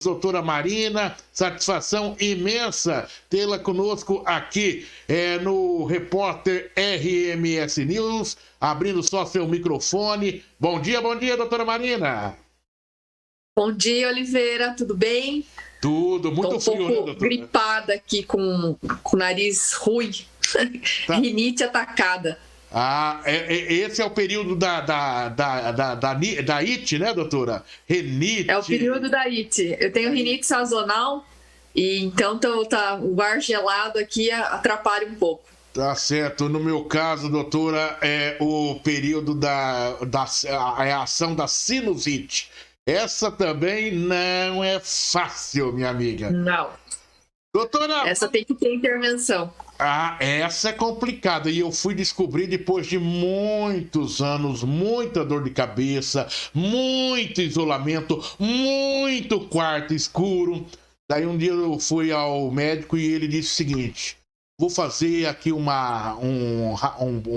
doutora Marina, satisfação imensa tê-la conosco aqui no Repórter RMS News, abrindo só seu microfone. Bom dia, doutora Marina. Bom dia, Oliveira, tudo bem? Tudo, muito frio, né, doutora? Tô um pouco gripada aqui com o nariz ruim, tá. Rinite atacada. Esse é o período da IT, né, doutora? Rinite. É o período da IT. Eu tenho rinite sazonal e então o ar gelado aqui atrapalha um pouco. Tá certo. No meu caso, doutora, é o período a ação da sinusite. Essa também não é fácil, minha amiga. Não. Doutora... Essa tem que ter intervenção. Essa é complicada e eu fui descobrir depois de muitos anos, muita dor de cabeça, muito isolamento, muito quarto escuro. Daí um dia eu fui ao médico e ele disse o seguinte: vou fazer aqui um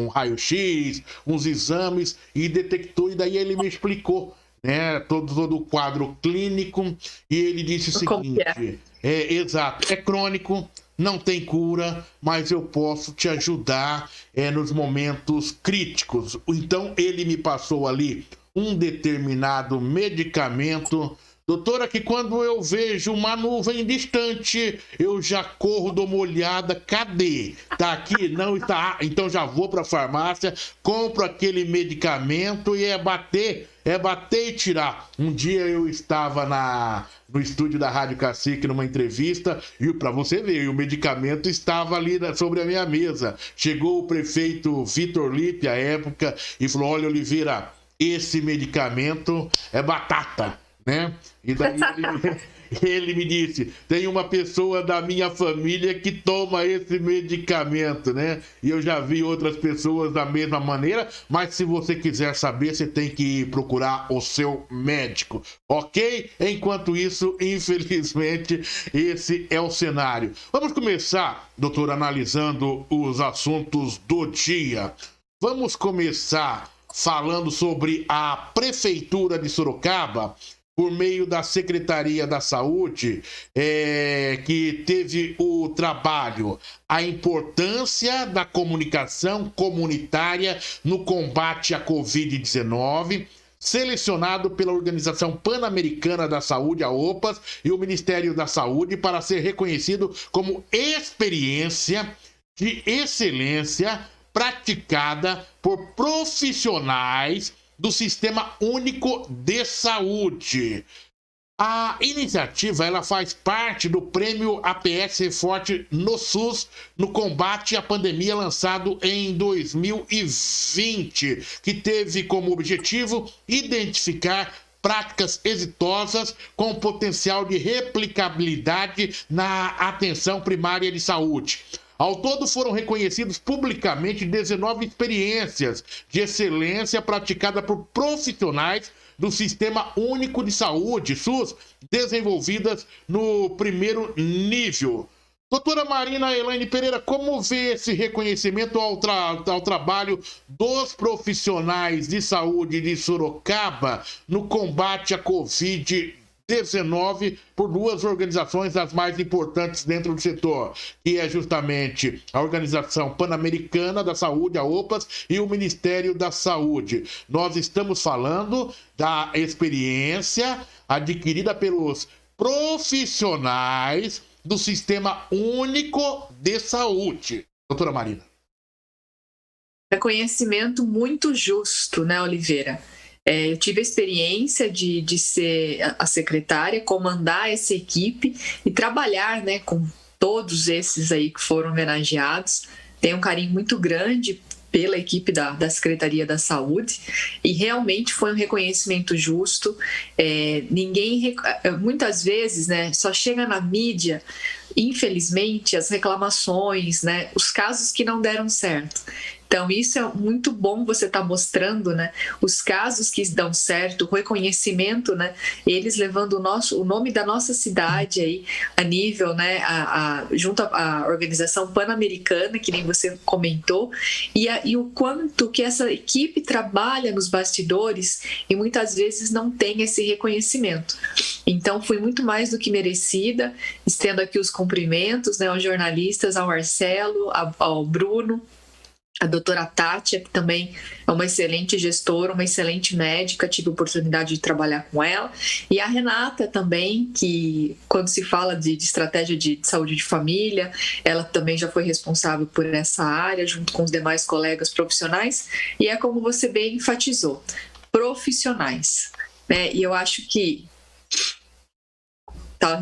raio-x, uns exames, e detectou, e daí ele me explicou, né, todo o quadro clínico, e ele disse o seguinte: exato, é crônico, não tem cura, mas eu posso te ajudar nos momentos críticos. Então ele me passou ali um determinado medicamento, doutora, que quando eu vejo uma nuvem distante, eu já corro, dou uma olhada, cadê? Tá aqui? Não está. Então já vou para a farmácia, compro aquele medicamento e é bater e tirar. Um dia eu estava no estúdio da Rádio Cacique numa entrevista e, para você ver, o medicamento estava ali sobre a minha mesa. Chegou o prefeito Vitor Lippe, à época, e falou: olha, Oliveira, esse medicamento é batata, né? E daí ele me disse: tem uma pessoa da minha família que toma esse medicamento, né? E eu já vi outras pessoas da mesma maneira, mas se você quiser saber, você tem que procurar o seu médico, ok? Enquanto isso, infelizmente, esse é o cenário. Vamos começar, doutor, analisando os assuntos do dia. Vamos começar falando sobre a Prefeitura de Sorocaba, por meio da Secretaria da Saúde, que teve o trabalho, a importância da comunicação comunitária no combate à Covid-19, selecionado pela Organização Pan-Americana da Saúde, a OPAS, e o Ministério da Saúde, para ser reconhecido como experiência de excelência praticada por profissionais do Sistema Único de Saúde. A iniciativa, ela faz parte do Prêmio APS Forte no SUS, no combate à pandemia, lançado em 2020, que teve como objetivo identificar práticas exitosas com potencial de replicabilidade na atenção primária de saúde. Ao todo, foram reconhecidos publicamente 19 experiências de excelência praticada por profissionais do Sistema Único de Saúde, SUS, desenvolvidas no primeiro nível. Doutora Marina Elaine Pereira, como vê esse reconhecimento ao trabalho dos profissionais de saúde de Sorocaba no combate à Covid-19 por duas organizações das mais importantes dentro do setor, que é justamente a Organização Pan-Americana da Saúde, a OPAS, e o Ministério da Saúde? Nós estamos falando da experiência adquirida pelos profissionais do Sistema Único de Saúde. Doutora Marina. Reconhecimento muito justo, né, Oliveira? Eu tive a experiência de ser a secretária, comandar essa equipe e trabalhar, né, com todos esses aí que foram homenageados. Tenho um carinho muito grande pela equipe da Secretaria da Saúde e realmente foi um reconhecimento justo. Muitas vezes, né, só chega na mídia, infelizmente, as reclamações, né, os casos que não deram certo. Então, isso é muito bom você estar mostrando, né, os casos que dão certo, o reconhecimento, né, eles levando o nome da nossa cidade aí a nível, né, junto à Organização Pan-Americana, que nem você comentou, e o quanto que essa equipe trabalha nos bastidores e muitas vezes não tem esse reconhecimento. Então, fui muito mais do que merecida, estendo aqui os cumprimentos, né, aos jornalistas, ao Marcelo, ao Bruno, a doutora Tátia, que também é uma excelente gestora, uma excelente médica, tive a oportunidade de trabalhar com ela, e a Renata também, que quando se fala de estratégia de saúde de família, ela também já foi responsável por essa área, junto com os demais colegas profissionais, e é como você bem enfatizou, profissionais, né? E eu acho que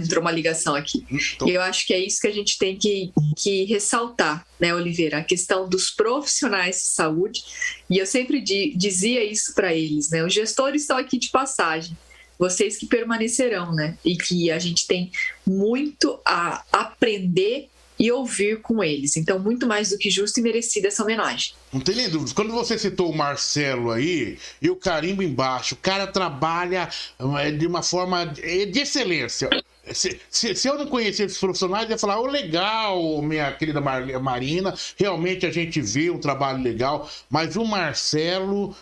entrou uma ligação aqui. E eu acho que é isso que a gente tem que ressaltar, né, Oliveira? A questão dos profissionais de saúde. E eu sempre dizia isso para eles, né? Os gestores estão aqui de passagem, vocês que permanecerão, né? E que a gente tem muito a aprender e ouvir com eles. Então, muito mais do que justo e merecida essa homenagem. Não tem nem dúvida. Quando você citou o Marcelo aí, eu carimbo embaixo. O cara trabalha de uma forma de excelência. Se eu não conhecesse esses profissionais, eu ia falar, legal, minha querida Marina, realmente a gente vê um trabalho legal, mas o Marcelo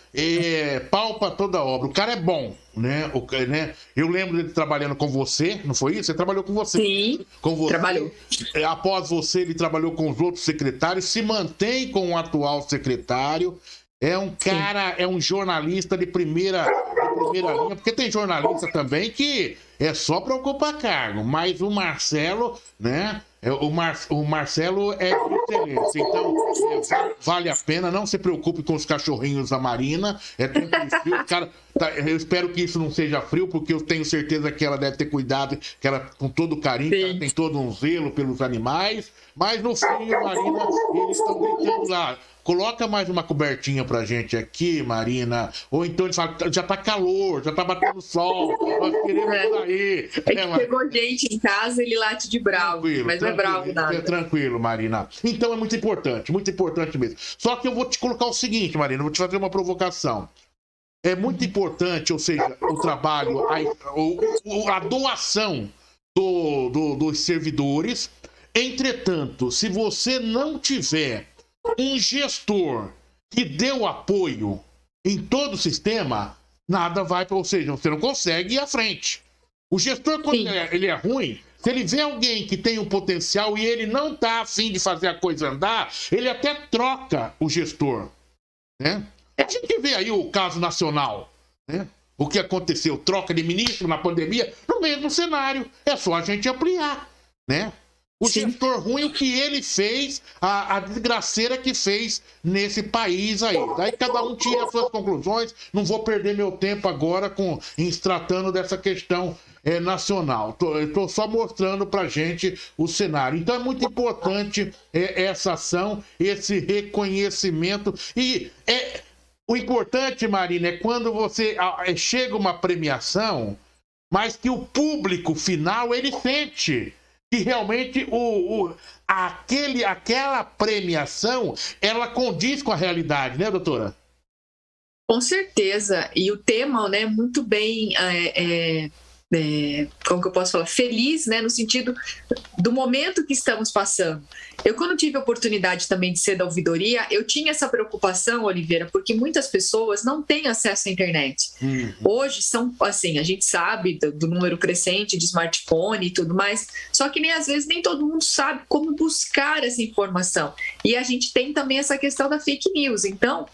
palpa toda a obra. O cara é bom, né? Eu lembro dele trabalhando com você, não foi isso? Você trabalhou com você. Sim, com você. Trabalhou. Após você, ele trabalhou com os outros secretários, se mantém com o atual secretário. É um cara, é um jornalista de primeira linha, porque tem jornalista também que é só para ocupar cargo, mas o Marcelo, né? O Marcelo é de excelência, então vale a pena, não se preocupe com os cachorrinhos da Marina, tempo de frio, cara, eu espero que isso não seja frio, porque eu tenho certeza que ela deve ter cuidado, que ela com todo carinho, ela tem todo um zelo pelos animais, mas no frio, Marina, eles estão gritando lá, coloca mais uma cobertinha pra gente aqui, Marina, ou então ele fala, já tá calor, já tá batendo sol, nós queremos sair. Chegou gente em casa, ele late de bravo, mas não é bravo nada. Tranquilo, Marina. Então é muito importante mesmo. Só que eu vou te colocar o seguinte, Marina, eu vou te fazer uma provocação. É muito importante, ou seja, o trabalho, a doação dos servidores. Entretanto, se você não tiver um gestor que dê o apoio em todo o sistema, nada vai, ou seja, você não consegue ir à frente. O gestor, quando ele é ruim, se ele vê alguém que tem um potencial e ele não está afim de fazer a coisa andar, ele até troca o gestor, né? A gente vê aí o caso nacional, né? O que aconteceu, troca de ministro na pandemia, no mesmo cenário, é só a gente ampliar, né? O gestor ruim, o que ele fez, a desgraceira que fez nesse país aí. Daí cada um tira as suas conclusões. Não vou perder meu tempo agora tratando dessa questão nacional. Estou só mostrando pra gente o cenário. Então é muito importante essa ação, esse reconhecimento. E o importante, Marina, é quando você chega uma premiação, mas que o público final, ele sente que realmente aquela premiação, ela condiz com a realidade, né, doutora? Com certeza. E o tema, né, muito bem, como que eu posso falar? Feliz, né, no sentido do momento que estamos passando. Eu, quando tive a oportunidade também de ser da ouvidoria, eu tinha essa preocupação, Oliveira, porque muitas pessoas não têm acesso à internet. Hoje são, assim, a gente sabe do número crescente de smartphone e tudo mais, só que às vezes nem todo mundo sabe como buscar essa informação. E a gente tem também essa questão da fake news. Então,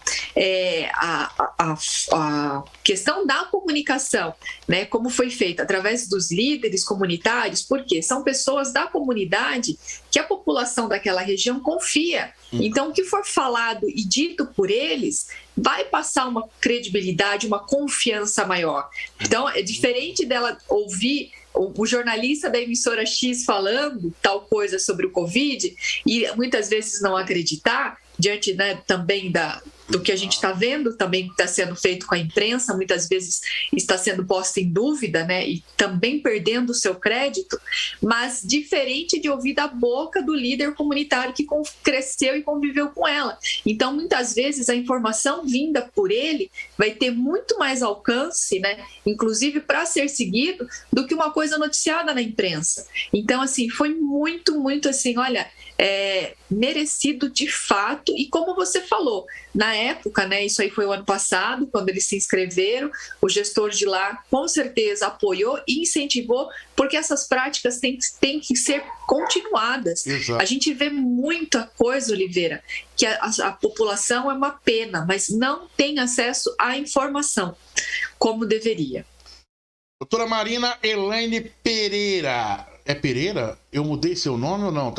a questão da comunicação, né, como foi feita através dos líderes comunitários, porque são pessoas da comunidade que a população daquela região confia. Então, o que for falado e dito por eles vai passar uma credibilidade, uma confiança maior. Então, é diferente dela ouvir o jornalista da emissora X falando tal coisa sobre o Covid e muitas vezes não acreditar, diante, né, também do que a gente está vendo também que está sendo feito com a imprensa, muitas vezes está sendo posta em dúvida, né, e também perdendo o seu crédito, mas diferente de ouvir da boca do líder comunitário que cresceu e conviveu com ela. Então, muitas vezes, a informação vinda por ele vai ter muito mais alcance, né, inclusive para ser seguido, do que uma coisa noticiada na imprensa. Então, assim, foi muito, muito assim, olha, merecido de fato, e como você falou, na época, né, isso aí foi o ano passado, quando eles se inscreveram, o gestor de lá com certeza apoiou e incentivou, porque essas práticas têm que ser continuadas. Exato. A gente vê muita coisa, Oliveira, que a população é uma pena, mas não tem acesso à informação como deveria. Doutora Marina Elaine Pereira. É Pereira? Eu mudei seu nome ou não?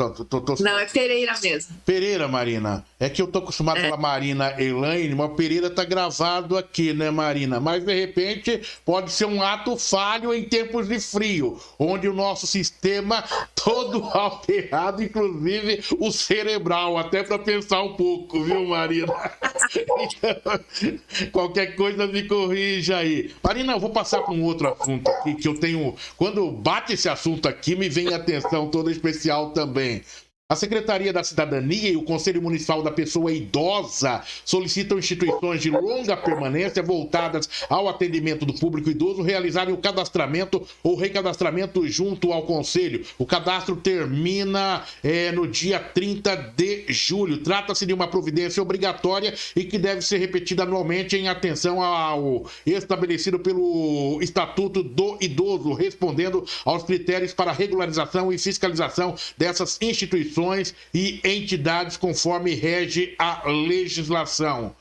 Não, é Pereira mesmo. Pereira, Marina. É que eu tô acostumado pela Marina Elaine, mas Pereira tá gravado aqui, né, Marina? Mas, de repente, pode ser um ato falho em tempos de frio, onde o nosso sistema todo alterado, inclusive o cerebral, até para pensar um pouco, viu, Marina? Então, qualquer coisa me corrija aí. Marina, eu vou passar para um outro assunto aqui, que eu tenho... Quando bate esse assunto aqui, me vem atenção toda especial também. A Secretaria da Cidadania e o Conselho Municipal da Pessoa Idosa solicitam instituições de longa permanência voltadas ao atendimento do público idoso realizarem o cadastramento ou recadastramento junto ao Conselho. O cadastro termina no dia 30 de julho. Trata-se de uma providência obrigatória e que deve ser repetida anualmente em atenção ao estabelecido pelo Estatuto do Idoso, respondendo aos critérios para regularização e fiscalização dessas instituições e entidades conforme rege a legislação.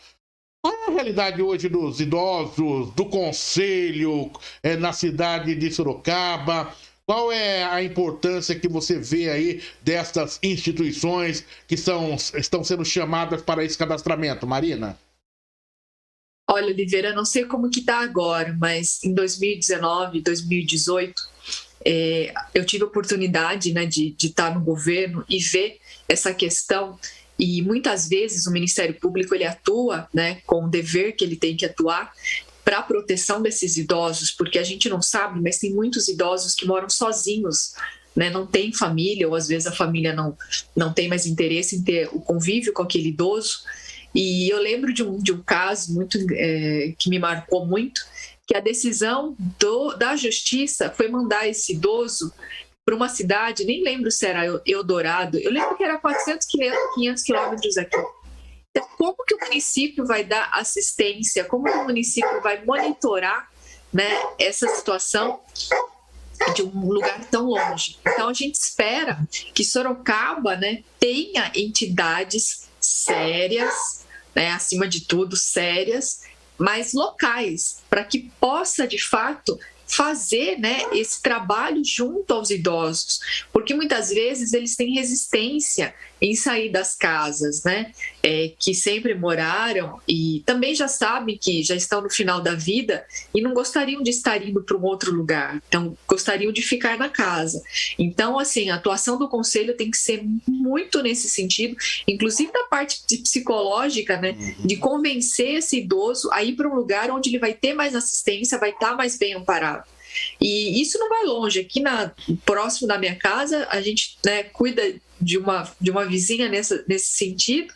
Qual é a realidade hoje dos idosos, do Conselho, na cidade de Sorocaba? Qual é a importância que você vê aí dessas instituições que estão sendo chamadas para esse cadastramento, Marina? Olha, Oliveira, não sei como que está agora, mas em 2019, 2018... eu tive a oportunidade, né, de estar no governo e ver essa questão, e muitas vezes o Ministério Público ele atua, né, com o dever que ele tem que atuar para a proteção desses idosos, porque a gente não sabe, mas tem muitos idosos que moram sozinhos, né, não tem família, ou às vezes a família não tem mais interesse em ter o convívio com aquele idoso. E eu lembro de um caso muito, que me marcou muito, que a decisão da justiça foi mandar esse idoso para uma cidade, nem lembro se era Eldorado, eu lembro que era 400, 500 quilômetros aqui. Então, como que o município vai dar assistência, como que o município vai monitorar, né, essa situação de um lugar tão longe? Então, a gente espera que Sorocaba, né, tenha entidades sérias, né, acima de tudo, sérias, mas locais, para que possa, de fato, fazer, né, esse trabalho junto aos idosos, porque muitas vezes eles têm resistência em sair das casas, né, que sempre moraram e também já sabem que já estão no final da vida e não gostariam de estar indo para um outro lugar, então gostariam de ficar na casa. Então, assim, a atuação do Conselho tem que ser muito nesse sentido, inclusive da parte psicológica, né, de convencer esse idoso a ir para um lugar onde ele vai ter mais assistência, vai estar mais bem amparado. E isso não vai longe. Aqui próximo da minha casa, a gente, né, cuida de uma vizinha nesse sentido.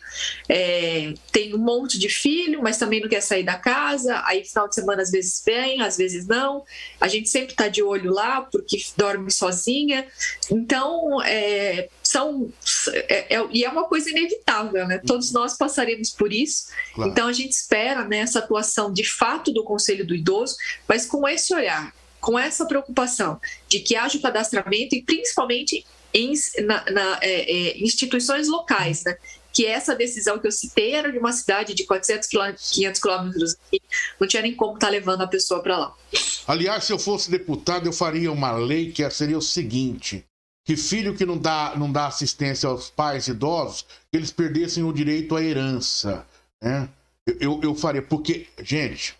Tem um monte de filho, mas também não quer sair da casa. Aí, final de semana, às vezes vem, às vezes não. A gente sempre está de olho lá, porque dorme sozinha. Então, e é uma coisa inevitável, né? Todos nós passaremos por isso. Claro. Então, a gente espera, né, essa atuação de fato do Conselho do Idoso, mas com esse olhar, com essa preocupação de que haja o cadastramento e principalmente em instituições locais, né? Que essa decisão que eu citei era de uma cidade de 400 500 quilômetros, não tinha nem como estar levando a pessoa para lá. Aliás, se eu fosse deputado, eu faria uma lei que seria o seguinte: que filho que não dá assistência aos pais idosos, que eles perdessem o direito à herança, né? Eu faria, porque, gente,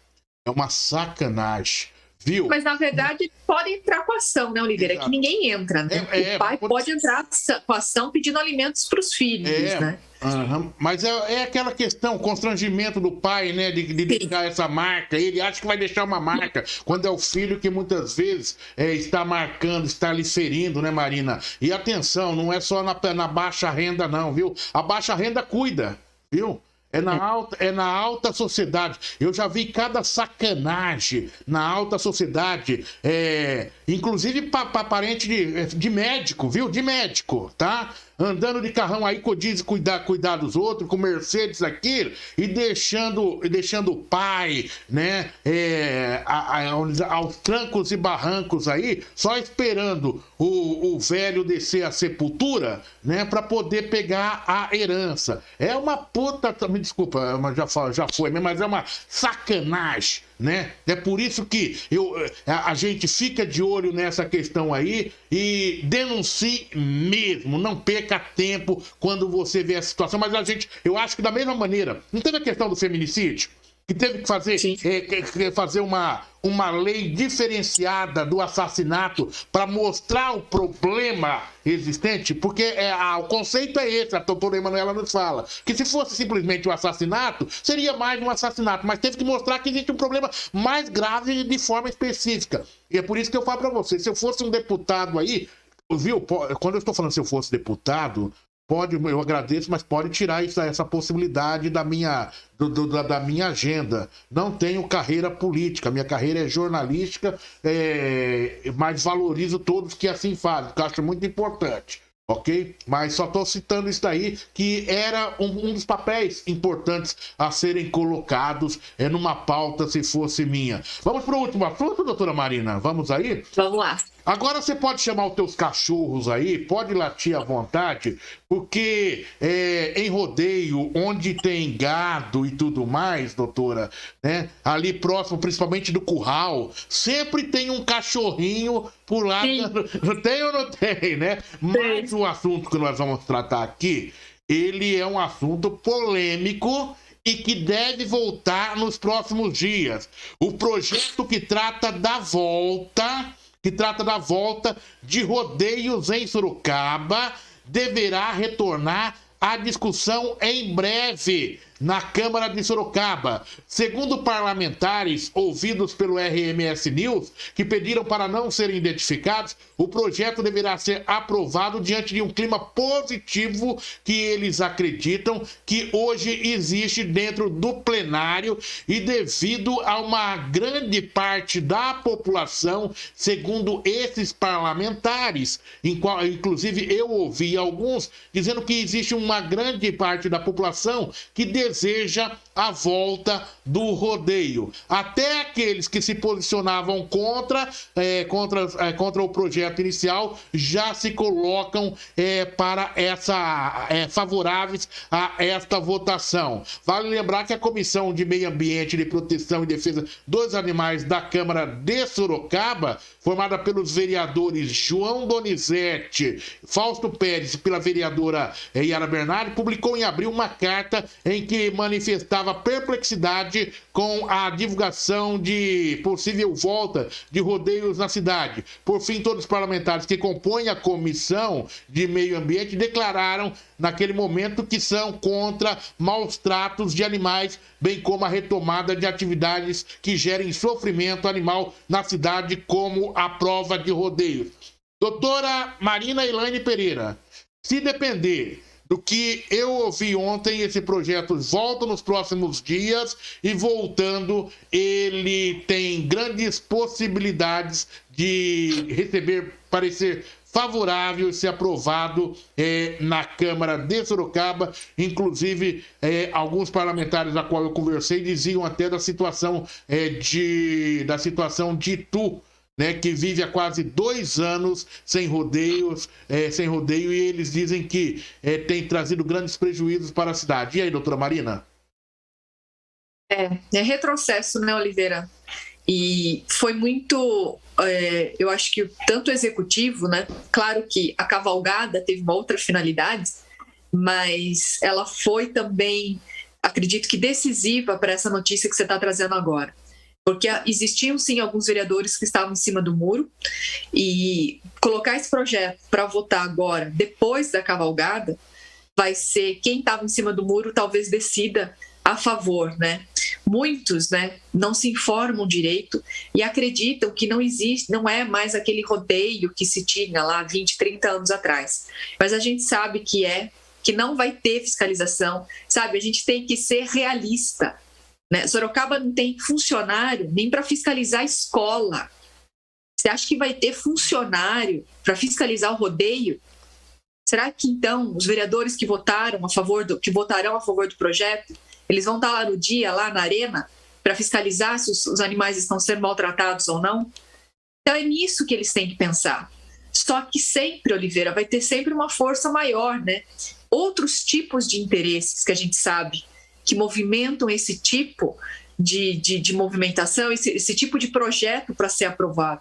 é uma sacanagem Viu? Mas, na verdade, podem entrar com ação, né, Oliveira? Exato. É que ninguém entra, né? O pai pode entrar com ação pedindo alimentos para os filhos, né? Mas é aquela questão, constrangimento do pai, né, de deixar essa marca. Ele acha que vai deixar uma marca, quando é o filho que muitas vezes está marcando, está lhe ferindo, né, Marina? E atenção, não é só na baixa renda, não, viu? A baixa renda cuida, viu? É na alta sociedade. Eu já vi cada sacanagem na alta sociedade, inclusive para parente de médico, viu? De médico, tá? Andando de carrão aí com diesel, cuidar dos outros, com Mercedes aqui, e deixando o pai, né? Aos trancos e barrancos aí, só esperando o velho descer a sepultura, né? Para poder pegar a herança. É uma puta, me desculpa, mas já foi mesmo, mas é uma sacanagem, né? É por isso que a gente fica de olho nessa questão aí e denuncie mesmo, não perca tempo quando você vê a situação. Mas eu acho que da mesma maneira, não teve a questão do feminicídio? Que teve que fazer uma lei diferenciada do assassinato para mostrar o problema existente, porque o conceito é esse, a doutora Emanuela nos fala, que se fosse simplesmente um assassinato, seria mais um assassinato, mas teve que mostrar que existe um problema mais grave de forma específica. E é por isso que eu falo para você, se eu fosse um deputado aí, viu, quando eu estou falando se eu fosse deputado, eu agradeço, mas pode tirar essa possibilidade da minha agenda. Não tenho carreira política, minha carreira é jornalística, mas valorizo todos que assim fazem, que eu acho muito importante. Ok? Mas só estou citando isso daí, que era um dos papéis importantes a serem colocados numa pauta, se fosse minha. Vamos para o último assunto, doutora Marina? Vamos aí? Vamos lá. Agora você pode chamar os teus cachorros aí, pode latir à vontade, porque em rodeio, onde tem gado e tudo mais, doutora, né, ali próximo, principalmente do curral, sempre tem um cachorrinho por lá. Tem ou não tem, né? Mas o assunto que nós vamos tratar aqui, ele é um assunto polêmico e que deve voltar nos próximos dias. O projeto que trata da volta de rodeios em Sorocaba deverá retornar à discussão em breve na Câmara de Sorocaba. Segundo parlamentares ouvidos pelo RMS News, que pediram para não serem identificados, o projeto deverá ser aprovado diante de um clima positivo que eles acreditam que hoje existe dentro do plenário e devido a uma grande parte da população, segundo esses parlamentares, inclusive eu ouvi alguns dizendo que existe uma grande parte da população que deseja a volta do rodeio. Até aqueles que se posicionavam contra o projeto inicial já se colocam favoráveis a esta votação. Vale lembrar que a Comissão de Meio Ambiente, de Proteção e Defesa dos Animais da Câmara de Sorocaba, formada pelos vereadores João Donizete, Fausto Pérez e pela vereadora Yara Bernardi, publicou em abril uma carta em que manifestava perplexidade com a divulgação de possível volta de rodeios na cidade. Por fim, todos os parlamentares que compõem a Comissão de Meio Ambiente declararam naquele momento que são contra maus tratos de animais, bem como a retomada de atividades que gerem sofrimento animal na cidade, como a prova de rodeios. Doutora Marina Elaine Pereira, se depender do que eu ouvi ontem, esse projeto volta nos próximos dias e voltando, ele tem grandes possibilidades de receber parecer favorável e ser aprovado na Câmara de Sorocaba. Inclusive, alguns parlamentares a qual eu conversei diziam até da situação de Itu, né, que vive há quase 2 anos sem rodeio, e eles dizem que tem trazido grandes prejuízos para a cidade. E aí, doutora Marina? É retrocesso, né, Oliveira? E foi muito, eu acho que tanto o executivo, né, claro que a cavalgada teve uma outra finalidade, mas ela foi também, acredito que decisiva para essa notícia que você está trazendo agora. Porque existiam, sim, alguns vereadores que estavam em cima do muro, e colocar esse projeto para votar agora, depois da cavalgada, vai ser quem estava em cima do muro talvez decida a favor, né? Muitos, né, não se informam direito e acreditam que não existe, não é mais aquele rodeio que se tinha lá 20, 30 anos atrás. Mas a gente sabe que não vai ter fiscalização, sabe? A gente tem que ser realista, né? Sorocaba não tem funcionário nem para fiscalizar a escola. Você acha que vai ter funcionário para fiscalizar o rodeio? Será que então os vereadores que votarão a favor do projeto, eles vão estar lá no dia, lá na arena, para fiscalizar se os animais estão sendo maltratados ou não? Então é nisso que eles têm que pensar. Só que sempre, Oliveira, vai ter sempre uma força maior, né? Outros tipos de interesses que a gente sabe que movimentam esse tipo de movimentação, esse tipo de projeto para ser aprovado.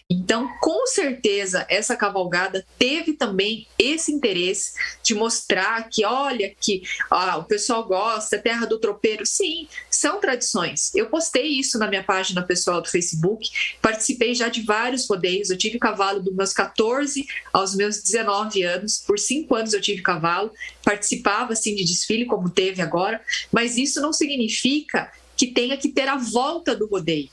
Então, com certeza, essa cavalgada teve também esse interesse de mostrar que, olha, que o pessoal gosta, é terra do tropeiro. Sim, são tradições. Eu postei isso na minha página pessoal do Facebook, participei já de vários rodeios, eu tive cavalo dos meus 14 aos meus 19 anos, por 5 anos eu tive cavalo, participava, assim, de desfile, como teve agora, mas isso não significa que tenha que ter a volta do rodeio.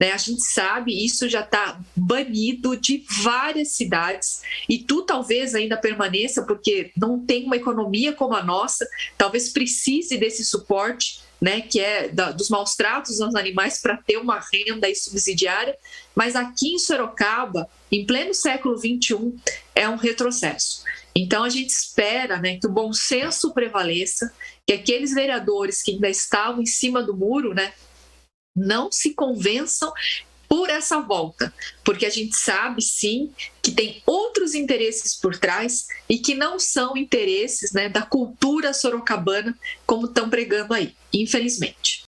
A gente sabe, isso já está banido de várias cidades e tu talvez ainda permaneça porque não tem uma economia como a nossa, talvez precise desse suporte, né, que é dos maus tratos aos animais para ter uma renda aí subsidiária, mas aqui em Sorocaba, em pleno século XXI, é um retrocesso. Então a gente espera, né, que o bom senso prevaleça, que aqueles vereadores que ainda estavam em cima do muro, né, não se convençam por essa volta, porque a gente sabe, sim, que tem outros interesses por trás e que não são interesses, né, da cultura sorocabana como estão pregando aí, infelizmente.